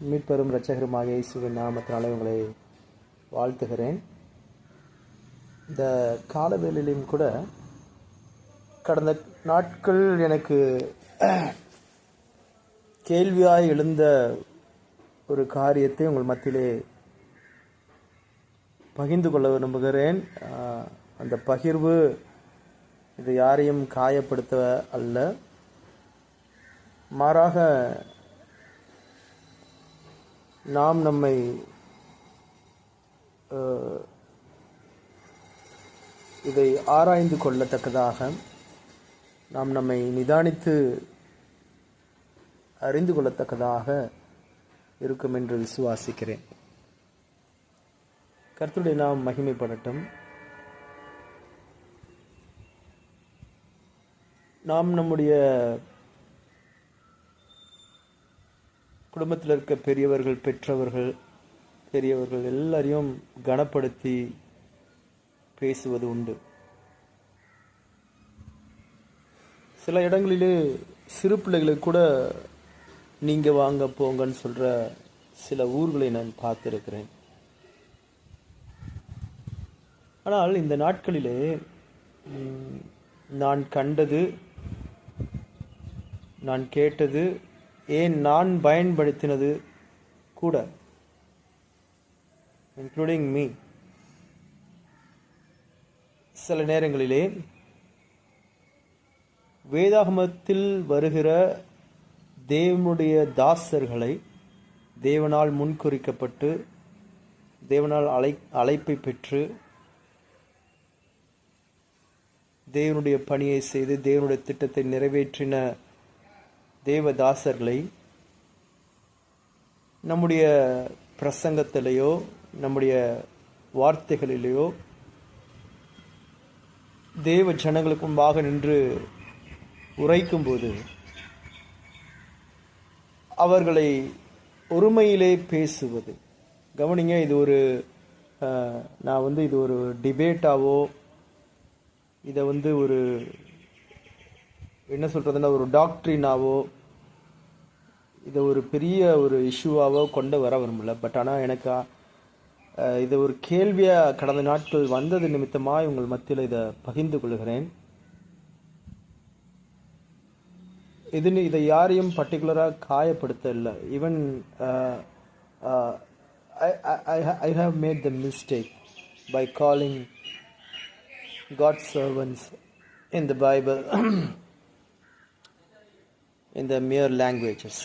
மீட்பெரும் இரட்சகருமாகிய இயேசுவின் நாமத்தினாலே உங்களை வாழ்த்துகிறேன். இந்த காலவேளையிலும் கூட கடந்த நாட்கள் எனக்கு கேள்வியாய் எழுந்த ஒரு காரியத்தை உங்கள் மத்தியிலே பகிர்ந்து கொள்ள விரும்புகிறேன். அந்த பகிர்வு இது யாரையும் காயப்படுத்த அல்ல, மாறாக நாம் நம்மை இதை ஆராய்ந்து கொள்ளத்தக்கதாக, நாம் நம்மை நிதானித்து அறிந்து கொள்ளத்தக்கதாக இருக்கும் என்று விசுவாசிக்கிறேன். கர்த்தருடைய நாம் மகிமைப்படட்டும். நாம் நம்முடைய குடும்பத்தில் இருக்க பெரியவர்கள் எல்லாரையும் கனப்படுத்தி பேசுவது உண்டு. சில இடங்களிலே சிறு பிள்ளைகளுக்கு கூட நீங்க வாங்க போங்கன்னு சொல்ற சில ஊர்களை நான் பார்த்திருக்கிறேன். ஆனால் இந்த நாட்களிலே நான் கண்டது, நான் கேட்டது, ஏன் நான் பயன்படுத்தினது கூட, இன்க்ளூடிங் மீ, சில நேரங்களிலே வேதாகமத்தில் வருகிற தேவனுடைய தாசர்களை, தேவனால் முன்குறிக்கப்பட்டு தேவனால் அழைப்பை பெற்று தேவனுடைய பணியை செய்து தேவனுடைய திட்டத்தை நிறைவேற்றின தேவதாசர்களை நம்முடைய பிரசங்கத்திலேயோ நம்முடைய வார்த்தைகளிலேயோ தேவ ஜனங்களுக்கு முன்பாக நின்று உரைக்கும்போது அவர்களை ஒருமையிலே பேசுவது, கவனிங்க, இது ஒரு நான் இது ஒரு டிபேட்டாவோ, இதை ஒரு என்ன சொல்றதுன்னா ஒரு டாக்ட்ரினாவோ, இதை ஒரு பெரிய ஒரு இஷ்யூவாவோ கொண்டு வர விரும்பல. பட் ஆனால் எனக்கு இது ஒரு கேள்வியாக கடந்த நாட்கள் வந்தது நிமித்தமாக உங்கள் மத்தியில் இதை பகிர்ந்து கொள்கிறேன். இதை யாரையும் பர்டிகுலராக காயப்படுத்த இல்லை. Even I have made the mistake by calling God's servants in the Bible in the mere languages.